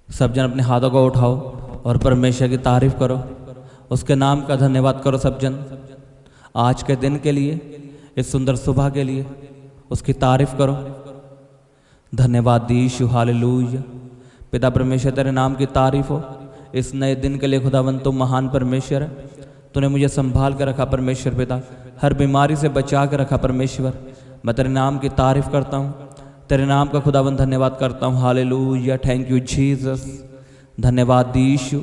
सब जन अपने हाथों को उठाओ और परमेश्वर की तारीफ करो, उसके नाम का धन्यवाद करो। सब जन आज के दिन के लिए, इस सुंदर सुबह के लिए उसकी तारीफ करो। धन्यवाद यीशु, हालेलुया। पिता परमेश्वर तेरे नाम की तारीफ हो इस नए दिन के लिए। खुदावंद तुम महान परमेश्वर है, तूने मुझे संभाल कर रखा परमेश्वर पिता, हर बीमारी से बचा कर रखा परमेश्वर। मैं तेरे नाम की तारीफ करता हूँ, तेरे नाम का खुदावंद धन्यवाद करता हूँ। Hallelujah, thank you Jesus. धन्यवाद यीशु,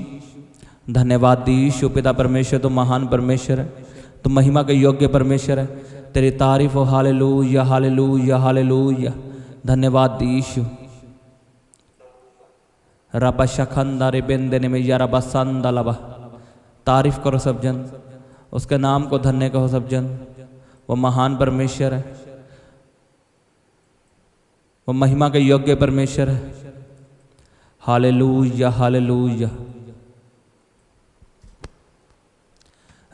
धन्यवाद यीशु। पिता परमेश्वर तुम महान परमेश्वर है, तुम महिमा के योग्य परमेश्वर है, तेरी तारीफ हो। Hallelujah, hallelujah, hallelujah. धन्यवाद यीशु। रबा शखंदा रे बेंदने में या रबा संदलबा। तारीफ करो सब जन, उसके नाम को धन्य कहो सब जन। वो महान परमेश्वर है, वो महिमा के योग्य परमेश्वर है। Hallelujah, hallelujah.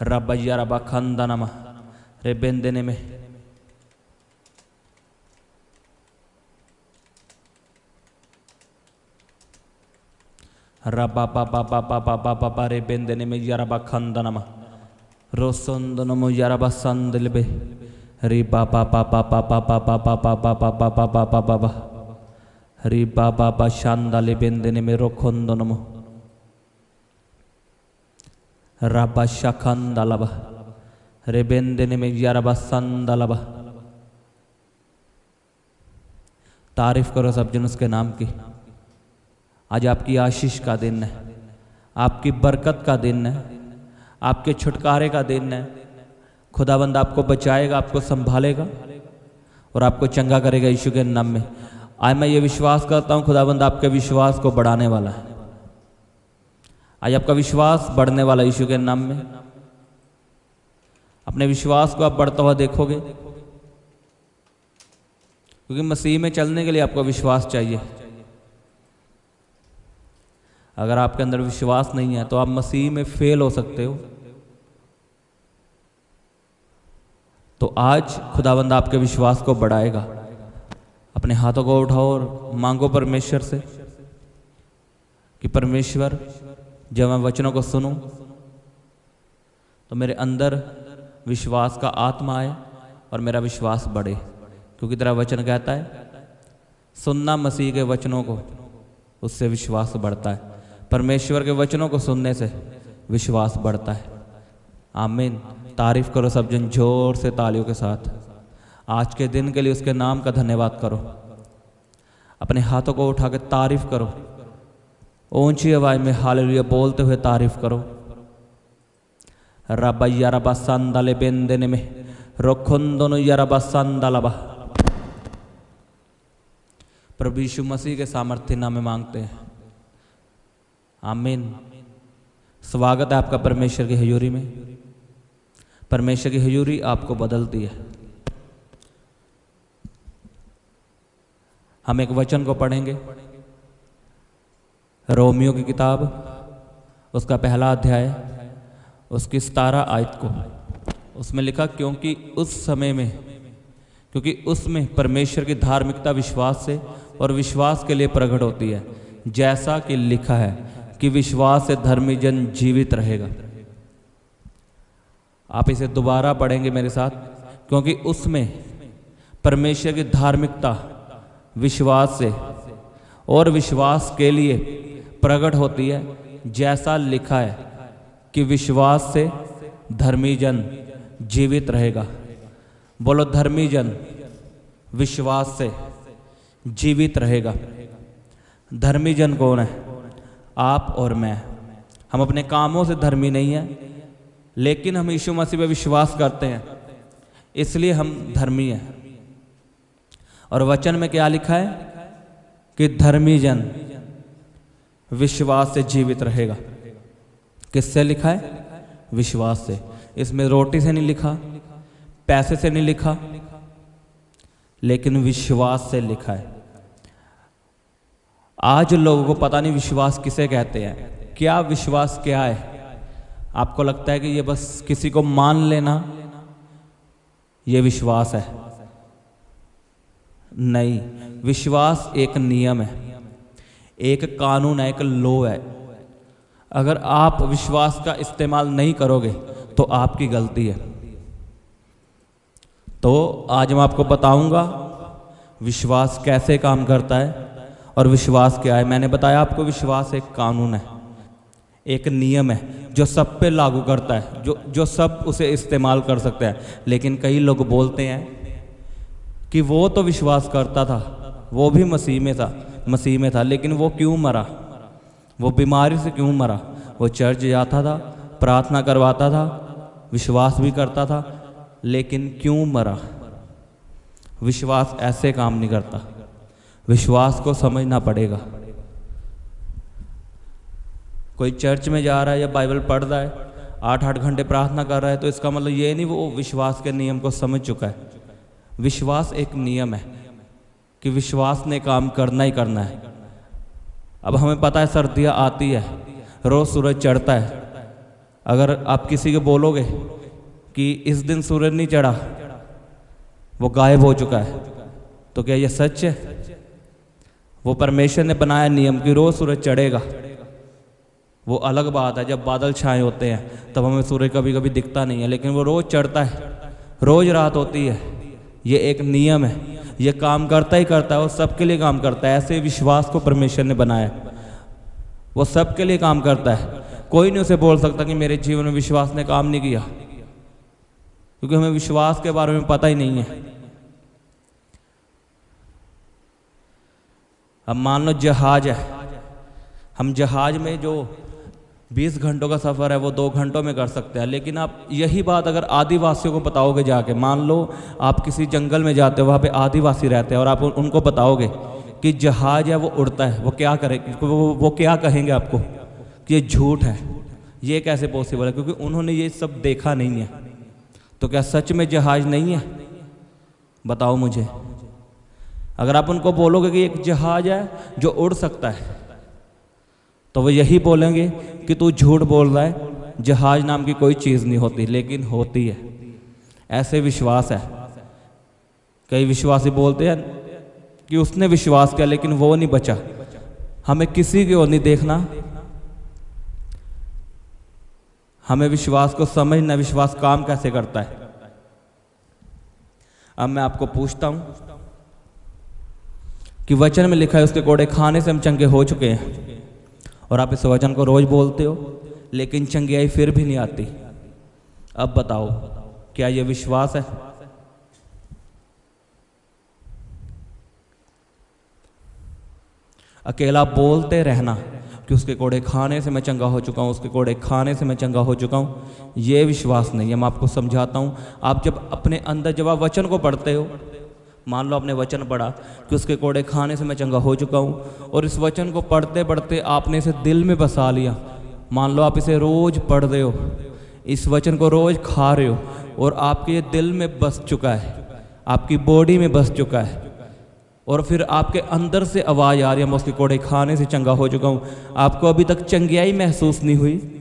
रबैया रबा खंदनमा रे बेंदने में रबा बाबा बाबा बाबा बाबा रे बेंदने में यरबा खंदनमा रोसंदनमो यरबा संदलबे रे बाबा बाबा बाबा बाबा बाबा बाबा बाबा बाबा बाबा रे बाबा बा शांदाले बेंदने में रोखंदनमो रबा शखंदलबा रे बेंदने में यरबा संदलबा। तारीफ करो सब जन उसके नाम की। आज आपकी आशीष का दिन है, आपकी बरकत का दिन है, आपके छुटकारे का दिन है। खुदाबंद आपको बचाएगा, आपको संभालेगा और आपको चंगा करेगा यीशु के नाम में। आज मैं ये विश्वास करता हूँ खुदाबंद आपके विश्वास को बढ़ाने वाला है। आज आपका विश्वास बढ़ने वाला यीशु के नाम में। अपने विश्वास को आप बढ़ता हुआ देखोगे, क्योंकि मसीह में चलने के लिए आपको विश्वास चाहिए। अगर आपके अंदर विश्वास नहीं है तो आप मसीह में फेल हो सकते हो। तो आज खुदावंद आपके विश्वास को बढ़ाएगा। अपने हाथों को उठाओ और मांगो परमेश्वर से कि परमेश्वर, जब मैं वचनों को सुनूं तो मेरे अंदर विश्वास का आत्मा आए और मेरा विश्वास बढ़े। क्योंकि तेरा वचन कहता है सुनना मसीह के वचनों को, उससे विश्वास बढ़ता है। परमेश्वर के वचनों को सुनने से विश्वास बढ़ता है। आमीन। तारीफ करो सब जन जोर से तालियों के साथ। आज के दिन के लिए उसके नाम का धन्यवाद करो। अपने हाथों को उठा के तारीफ करो, ऊंची आवाज में हालेलुया बोलते हुए तारीफ करो। रबैया रबा संदले बेंदने में रोखुंदनो यरबा संदलबा। प्रभु यीशु मसीह के सामर्थ्य नाम में मांगते हैं, आमीन। स्वागत है आपका परमेश्वर की हजूरी में। परमेश्वर की हजूरी आपको बदलती है। हम एक वचन को पढ़ेंगे, रोमियो की किताब, उसका पहला अध्याय, उसकी 17 आयत को। उसमें लिखा क्योंकि उसमें परमेश्वर की धार्मिकता विश्वास से और विश्वास के लिए प्रकट होती है, जैसा कि लिखा है कि विश्वास से धर्मी जन जीवित रहेगा। आप इसे दोबारा पढ़ेंगे मेरे साथ। क्योंकि उसमें परमेश्वर की धार्मिकता विश्वास से और विश्वास के लिए प्रकट होती है, जैसा लिखा है कि विश्वास से धर्मी जन जीवित रहेगा। बोलो, धर्मी जन विश्वास से जीवित रहेगा। धर्मी जन कौन है? आप और मैं। हम अपने कामों से धर्मी नहीं हैं, लेकिन हम यीशु मसीह पे विश्वास करते हैं, इसलिए हम धर्मी हैं। और वचन में क्या लिखा है कि धर्मी जन विश्वास से जीवित रहेगा। किससे लिखा है? विश्वास से। इसमें रोटी से नहीं लिखा, पैसे से नहीं लिखा, लेकिन विश्वास से लिखा है। आज लोगों को पता नहीं विश्वास किसे कहते हैं। क्या विश्वास क्या है? आपको लगता है कि ये बस किसी को मान लेना ये विश्वास है? नहीं, विश्वास एक नियम है, एक कानून है, एक लॉ है। अगर आप विश्वास का इस्तेमाल नहीं करोगे तो आपकी गलती है। तो आज मैं आपको बताऊंगा विश्वास कैसे काम करता है और विश्वास क्या है। मैंने बताया आपको विश्वास एक कानून है, एक नियम है जो सब पे लागू करता है, जो सब उसे इस्तेमाल कर सकते हैं। लेकिन कई लोग बोलते हैं कि वो तो विश्वास करता था, वो भी मसीह में था, लेकिन वो क्यों मरा, वो बीमारी से क्यों मरा। वो चर्च जाता था, प्रार्थना करवाता था, विश्वास भी करता था, लेकिन क्यों मरा। विश्वास ऐसे काम नहीं करता। विश्वास को समझना पड़ेगा। कोई चर्च में जा रहा है या बाइबल पढ़ रहा है, 8-8 घंटे प्रार्थना कर रहा है, तो इसका मतलब ये नहीं वो विश्वास के नियम को समझ चुका है। विश्वास एक नियम है कि विश्वास ने काम करना ही करना है। अब हमें पता है सर्दियाँ आती है, रोज़ सूरज चढ़ता है। अगर आप किसी को बोलोगे कि इस दिन सूरज नहीं चढ़ा, वो गायब हो चुका है, तो क्या ये सच है? वो परमेश्वर ने बनाया नियम कि रोज़ सूरज चढ़ेगा। वो अलग बात है, जब बादल छाए होते हैं तब हमें सूरज कभी कभी दिखता नहीं है, लेकिन वो रोज़ चढ़ता है, रोज़ रात होती है। ये एक नियम है, ये काम करता ही करता है और सबके लिए काम करता है। ऐसे विश्वास को परमेश्वर ने बनाया, वो सबके लिए काम करता है। कोई नहीं उसे बोल सकता कि मेरे जीवन में विश्वास ने काम नहीं किया, क्योंकि हमें विश्वास के बारे में पता ही नहीं है। अब मान लो जहाज है, हम जहाज में जो 20 घंटों का सफ़र है वो 2 घंटों में कर सकते हैं। लेकिन आप यही बात अगर आदिवासियों को बताओगे जाके, मान लो आप किसी जंगल में जाते हो, वहाँ पे आदिवासी रहते हैं, और आप उनको बताओगे कि जहाज है वो उड़ता है, वो क्या करें, वो क्या कहेंगे आपको कि ये झूठ है, ये कैसे पॉसिबल है, क्योंकि उन्होंने ये सब देखा नहीं है। तो क्या सच में जहाज नहीं है? बताओ मुझे। अगर आप उनको बोलोगे कि एक जहाज है जो उड़ सकता है, तो वो यही बोलेंगे कि तू झूठ बोल रहा है, जहाज नाम की कोई चीज़ नहीं होती, लेकिन होती है। ऐसे विश्वास है। कई विश्वासी बोलते हैं कि उसने विश्वास किया लेकिन वो नहीं बचा। हमें किसी की ओर नहीं देखना, हमें विश्वास को समझना, विश्वास काम कैसे करता है। अब मैं आपको पूछता हूं कि वचन में लिखा है उसके कोड़े खाने से हम चंगे हो चुके हैं, और आप इस वचन को रोज बोलते हो, लेकिन चंगियाई फिर भी नहीं आती। अब बताओ क्या यह विश्वास है? अकेला बोलते रहना कि उसके कोड़े खाने से मैं चंगा हो चुका हूँ, उसके कोड़े खाने से मैं चंगा हो चुका हूँ, ये विश्वास नहीं है। मैं आपको समझाता हूँ। आप जब अपने अंदर जब आप वचन को पढ़ते हो, मान लो आपने वचन पढ़ा कि उसके कोड़े खाने से मैं चंगा हो चुका हूँ, और इस वचन को पढ़ते पढ़ते आपने इसे दिल में बसा लिया। मान लो आप इसे रोज पढ़ रहे हो, इस वचन को रोज खा रहे हो, और आपके ये दिल में बस चुका है, आपकी बॉडी में बस चुका है, और फिर आपके अंदर से आवाज़ आ रही है मैं उसके कोड़े खाने से चंगा हो चुका हूँ। आपको अभी तक चंगियाई महसूस नहीं हुई,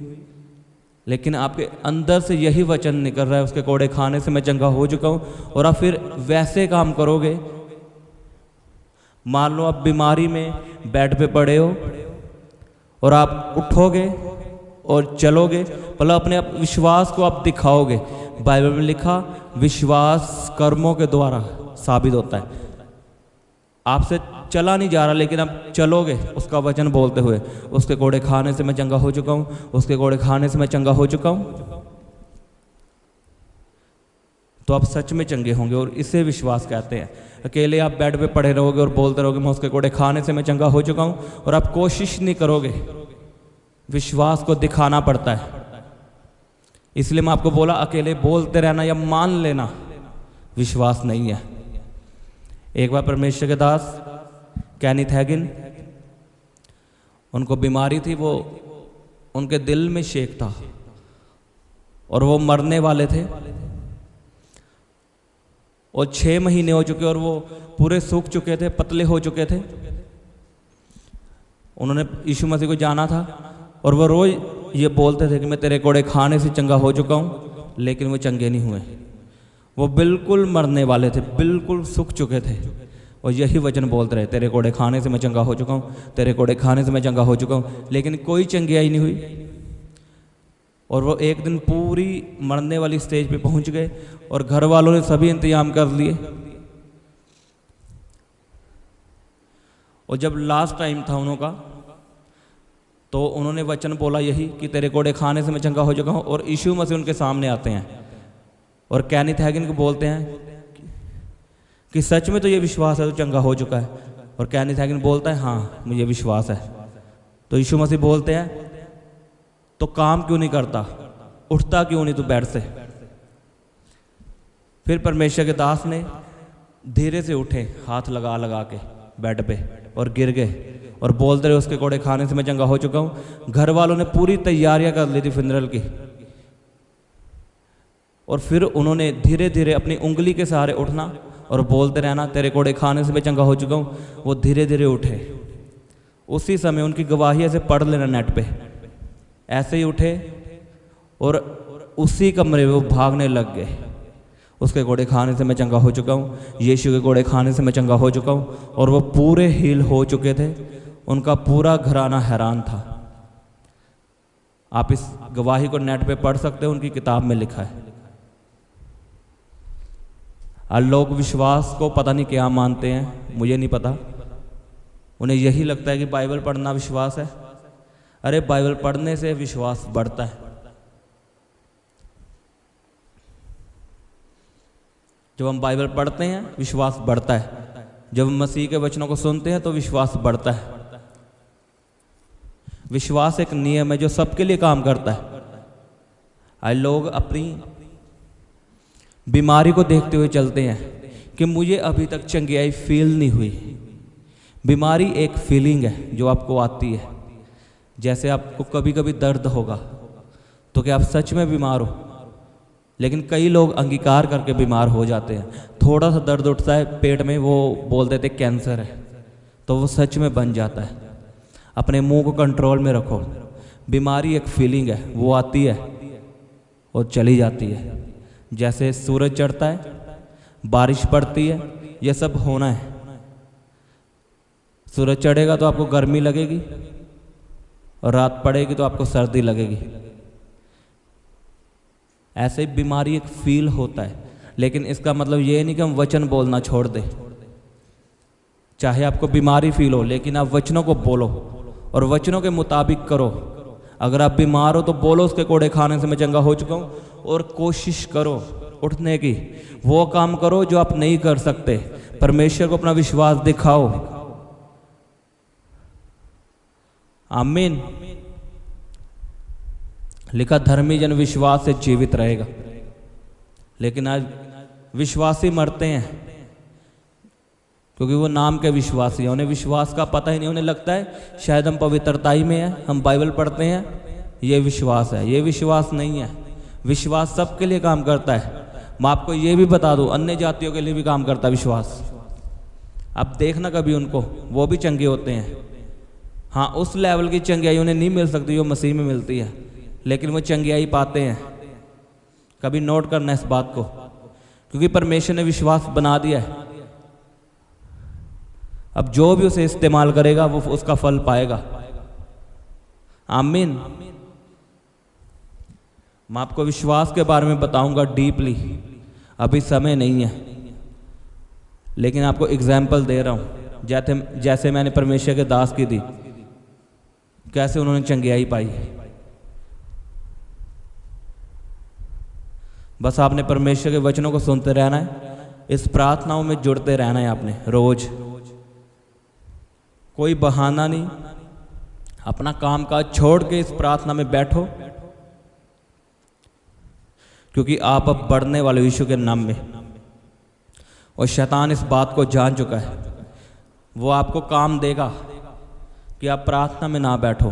लेकिन आपके अंदर से यही वचन निकल रहा है उसके कोड़े खाने से मैं चंगा हो चुका हूँ, और आप फिर वैसे काम करोगे। मान लो आप बीमारी में बेड पे पड़े हो और आप उठोगे और चलोगे, मतलब अपने आप विश्वास को आप दिखाओगे। बाइबल में लिखा विश्वास कर्मों के द्वारा साबित होता है। आपसे चला नहीं जा रहा, लेकिन आप चलोगे उसका वचन बोलते हुए, उसके कोड़े खाने से मैं चंगा हो चुका हूँ, उसके कोड़े खाने से मैं चंगा हो चुका हूँ, तो आप सच में चंगे होंगे, और इसे विश्वास कहते हैं। अकेले आप बेड पे पड़े रहोगे और बोलते रहोगे मैं उसके कोड़े खाने से मैं चंगा हो चुका हूँ, और आप कोशिश नहीं करोगे। विश्वास को दिखाना पड़ता है। इसलिए मैं आपको बोला अकेले बोलते रहना या मान लेना विश्वास नहीं है। एक बार परमेश्वर के दास कैनिथ हैगिन, उनको बीमारी थी, वो उनके दिल में शेक था और वो मरने वाले थे, और 6 महीने हो चुके और वो पूरे सूख चुके थे, पतले हो चुके थे। उन्होंने यीशु मसीह को जाना था, और वो रोज ये बोलते थे कि मैं तेरे कोड़े खाने से चंगा हो चुका हूँ, लेकिन वो चंगे नहीं हुए। वो बिल्कुल मरने वाले थे, बिल्कुल सूख चुके थे। और यही वचन बोलते रहे, तेरे कोड़े खाने से मैं चंगा हो चुका हूँ, तेरे कोड़े खाने से मैं चंगा हो चुका हूँ, लेकिन कोई चंगियाई नहीं हुई। और वो एक दिन पूरी मरने वाली स्टेज पे पहुंच गए और घर वालों ने सभी इंतजाम कर लिए। और जब लास्ट टाइम था उनका, तो उन्होंने वचन बोला यही कि तेरे कोड़े खाने से मैं चंगा हो चुका हूँ। और यीशु मसीह उनके सामने आते हैं और केनिथ हैगिन को बोलते हैं कि सच में तो ये विश्वास है तो चंगा हो चुका है। और केनिथ हैगिन बोलता है हाँ मुझे विश्वास है। तो यीशु मसीह बोलते हैं तो काम क्यों नहीं करता, उठता क्यों नहीं तू बेड से। फिर परमेश्वर के दास ने धीरे से उठे, हाथ लगा लगा के बेड पे, और गिर गए और बोलते रहे उसके कोड़े खाने से मैं चंगा हो चुका हूँ। घर वालों ने पूरी तैयारियां कर ली थी फिनरल की, और फिर उन्होंने धीरे धीरे अपनी उंगली के सहारे उठना और बोलते रहना तेरे कोड़े खाने से मैं चंगा हो चुका हूँ। वो धीरे धीरे उठे। उसी समय उनकी गवाही ऐसे पढ़ लेना नेट पे, ऐसे ही उठे और उसी कमरे में वो भागने लग गए। उसके कोड़े खाने से मैं चंगा हो चुका हूँ, यीशु के कोड़े खाने से मैं चंगा हो चुका हूँ। और वो पूरे हील हो चुके थे, उनका पूरा घराना हैरान था। आप इस गवाही को नेट पे पढ़ सकते हो, उनकी किताब में लिखा है। और लोग विश्वास को पता नहीं क्या मानते हैं, मुझे नहीं पता। उन्हें यही लगता है कि बाइबल पढ़ना विश्वास है। अरे बाइबल पढ़ने से विश्वास बढ़ता है। जब हम बाइबल पढ़ते हैं विश्वास बढ़ता है, जब हम मसीह के वचनों को सुनते हैं तो विश्वास बढ़ता है। विश्वास एक नियम है जो सबके लिए काम करता है। आज लोग अपनी बीमारी को देखते हुए चलते हैं कि मुझे अभी तक चंगियाई फील नहीं हुई। बीमारी एक फीलिंग है जो आपको आती है। जैसे आपको कभी कभी दर्द होगा तो क्या आप सच में बीमार हो? लेकिन कई लोग अंगीकार करके बीमार हो जाते हैं। थोड़ा सा दर्द उठता है पेट में, वो बोल देते कैंसर है, तो वो सच में बन जाता है। अपने मुंह को कंट्रोल में रखो। बीमारी एक फीलिंग है, वो आती है और चली जाती है। जैसे सूरज चढ़ता है, बारिश पड़ती है, ये सब होना है। सूरज चढ़ेगा तो आपको गर्मी लगेगी और रात पड़ेगी तो आपको सर्दी लगेगी। ऐसे ही बीमारी एक फील होता है, लेकिन इसका मतलब ये नहीं कि हम वचन बोलना छोड़ दें। चाहे आपको बीमारी फील हो, लेकिन आप वचनों को बोलो और वचनों के मुताबिक करो। अगर आप बीमार हो तो बोलो उसके कोड़े खाने से मैं चंगा हो चुका हूँ, और कोशिश करो उठने की। वो काम करो जो आप नहीं कर सकते। परमेश्वर को अपना विश्वास दिखाओ। आमीन। लिखा धर्मी जन विश्वास से जीवित रहेगा। लेकिन आज विश्वासी मरते हैं क्योंकि वो नाम के विश्वासी हैं। उन्हें विश्वास का पता ही नहीं। उन्हें लगता है शायद हम पवित्रताई में हैं, हम बाइबल पढ़ते हैं, ये विश्वास है। ये विश्वास नहीं है। विश्वास सबके लिए काम करता है। मैं आपको ये भी बता दूं, अन्य जातियों के लिए भी काम करता है विश्वास। आप देखना कभी उनको, वो भी चंगे होते हैं। हाँ, उस लेवल की चंगियाई उन्हें नहीं मिल सकती जो मसीह में मिलती है, लेकिन वो चंगियाई पाते हैं। कभी नोट करना इस बात को, क्योंकि परमेश्वर ने विश्वास बना दिया है। अब जो भी उसे इस्तेमाल करेगा वो उसका फल पाएगा। आमीन। मैं आपको विश्वास के बारे में बताऊंगा डीपली, अभी समय नहीं है, लेकिन आपको एग्जाम्पल दे रहा हूं। जैसे मैंने परमेश्वर के दास की दी, कैसे उन्होंने चंगियाई पाई। बस आपने परमेश्वर के वचनों को सुनते रहना है, इस प्रार्थनाओं में जुड़ते रहना है आपने रोज। कोई बहाना नहीं, अपना काम काज छोड़ के इस प्रार्थना में बैठो, क्योंकि आप अब बढ़ने वाले यीशु के नाम में। और शैतान इस बात को जान चुका है। वो आपको काम देगा कि आप प्रार्थना में ना बैठो,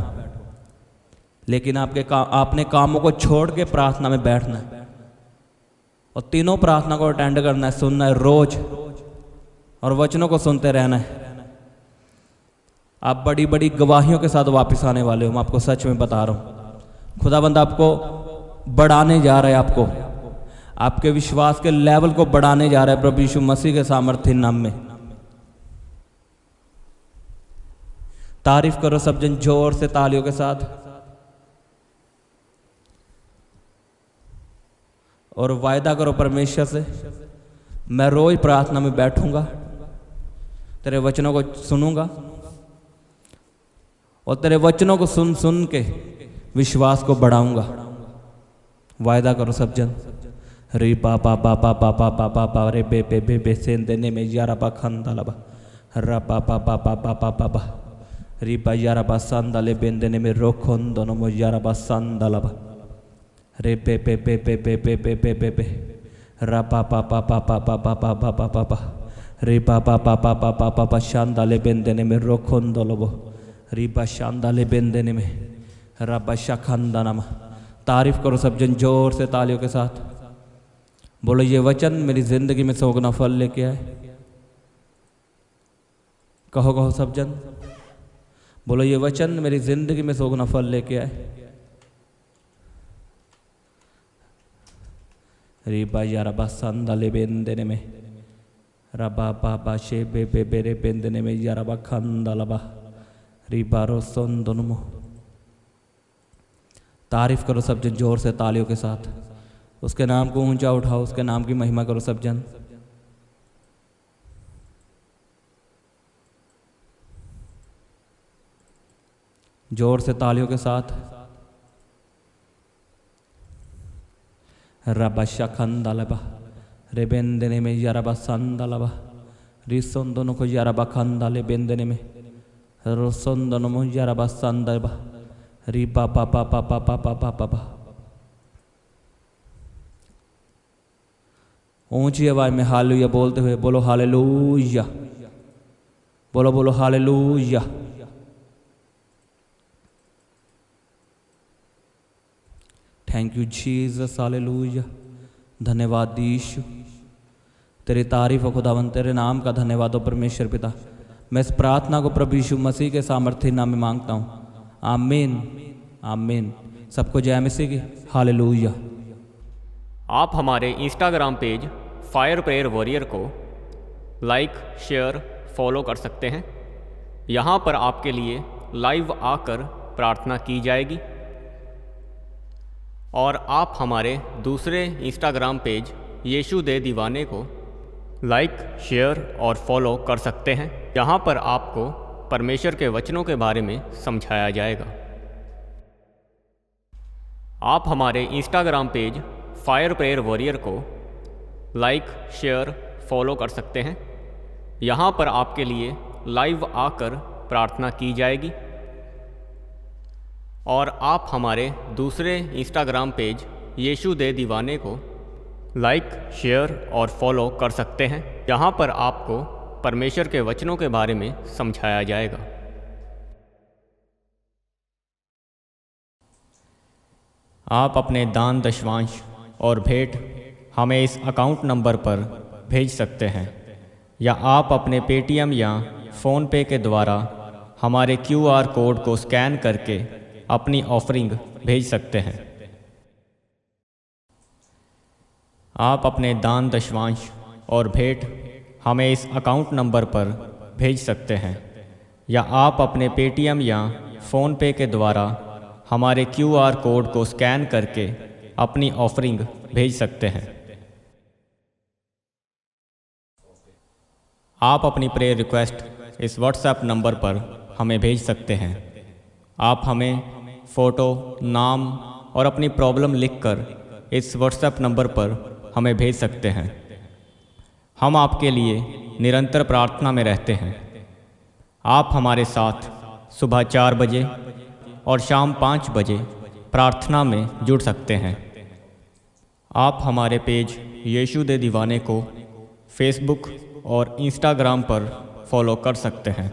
लेकिन आपने कामों को छोड़ के प्रार्थना में बैठना है और तीनों प्रार्थना को अटेंड करना है, सुनना है रोज, और वचनों को सुनते रहना है। आप बड़ी बड़ी गवाहियों के साथ वापस आने वाले हो। मैं आपको सच में बता रहा हूँ। खुदाबंद आपको बढ़ाने जा रहा है, आपके विश्वास के लेवल को बढ़ाने जा रहा है प्रभु यीशु मसीह के सामर्थ्य नाम में। तारीफ करो सब जन जोर से तालियों के साथ। और वायदा करो परमेश्वर से, मैं रोज प्रार्थना में बैठूंगा, तेरे वचनों को सुनूंगा और तेरे वचनों को सुन सुन के विश्वास को बढ़ाऊंगा। वायदा करो सब जन। रे पापा पापा पापा पापा पा रे बे बे बे बे सेन देने में यारा बा खंदा लबा रा पापा पापा पापा पापा री बा यारा बा संदाले बेन देने में रोखों दोनों मो यारा बा संदालबा रे बे बे बे बे बे बे बे बे बे बे रा पापा पापा पापा पापा पापा पापा रे पापा पापा पापा पापा शांदाले बेन देने में रोखों दोलोबो री बा शांदाले बेन देने में रा बा शाखंदा नामा। तारीफ करो सब जन जोर से तालियों के साथ। बोलो ये वचन मेरी जिंदगी में सौगुना फल लेके आए। कहो कहो सब जन। बोलो ये वचन मेरी जिंदगी में सौगुना फल लेके आए। रीबा यारा बा संदाले बेंदने में रबा बाबा शे बे बे बेरे बेंदने में यारा बा खंदालबा रीबा रो सोंदनुमो। तारीफ करो सब जन जोर से तालियों के साथ। उसके नाम को ऊंचा उठाओ, उसके नाम की महिमा करो सब जन। जोर से तालियों के साथ। रबा शखंदलबा रे बेंदने में यारबा संदलबा रिसों दोनों को यारबा खंदाले बेंदने में रोसों दोनों में यारबा संदलबा री पापा पापा पापा पापा पापा। ऊंची आवाज में हालेलुया बोलते हुए बोलो हालेलुया। बोलो बोलो hallelujah. Thank you Jesus, hallelujah. धन्यवाद यीशु, तेरी तारीफ हो खुदावन, तेरे नाम का धन्यवाद हो परमेश्वर पिता। मैं इस प्रार्थना को प्रभु यीशु मसीह के सामर्थ्य नाम में मांगता हूँ। आमीन आमीन। सबको जय मसीह की। हालेलुया। आप हमारे Instagram page fire prayer warrior को लाइक, शेयर, फॉलो कर सकते हैं। यहाँ पर आपके लिए लाइव आकर प्रार्थना की जाएगी। और आप हमारे दूसरे इंस्टाग्राम पेज यीशु दे दीवाने को लाइक, शेयर और फॉलो कर सकते हैं। यहाँ पर आपको परमेश्वर के वचनों के बारे में समझाया जाएगा। आप हमारे Instagram page fire prayer warrior को लाइक, शेयर, फॉलो कर सकते हैं। यहाँ पर आपके लिए लाइव आकर प्रार्थना की जाएगी। और आप हमारे दूसरे इंस्टाग्राम पेज यीशु दे दीवाने को लाइक, शेयर और फॉलो कर सकते हैं। यहाँ पर आपको परमेश्वर के वचनों के बारे में समझाया जाएगा। आप अपने दान, दशवांश और भेंट हमें इस अकाउंट नंबर पर भेज सकते हैं, या आप अपने पेटीएम या फ़ोनपे के द्वारा हमारे QR कोड को स्कैन करके अपनी ऑफरिंग भेज सकते हैं। आप अपने दान, दशवांश और भेंट हमें इस अकाउंट नंबर पर भेज सकते हैं, या आप अपने पेटीएम या फ़ोनपे के द्वारा हमारे QR कोड को स्कैन करके अपनी ऑफरिंग भेज सकते हैं। आप अपनी प्रेयर रिक्वेस्ट इस व्हाट्सएप नंबर पर हमें भेज सकते हैं। आप हमें फ़ोटो, नाम और अपनी प्रॉब्लम लिखकर इस व्हाट्सएप नंबर पर हमें भेज सकते हैं। हम आपके लिए निरंतर प्रार्थना में रहते हैं। आप हमारे साथ सुबह 4 बजे और शाम 5 बजे प्रार्थना में जुड़ सकते हैं। आप हमारे पेज यीशु दे दीवाने को फेसबुक और इंस्टाग्राम पर फॉलो कर सकते हैं।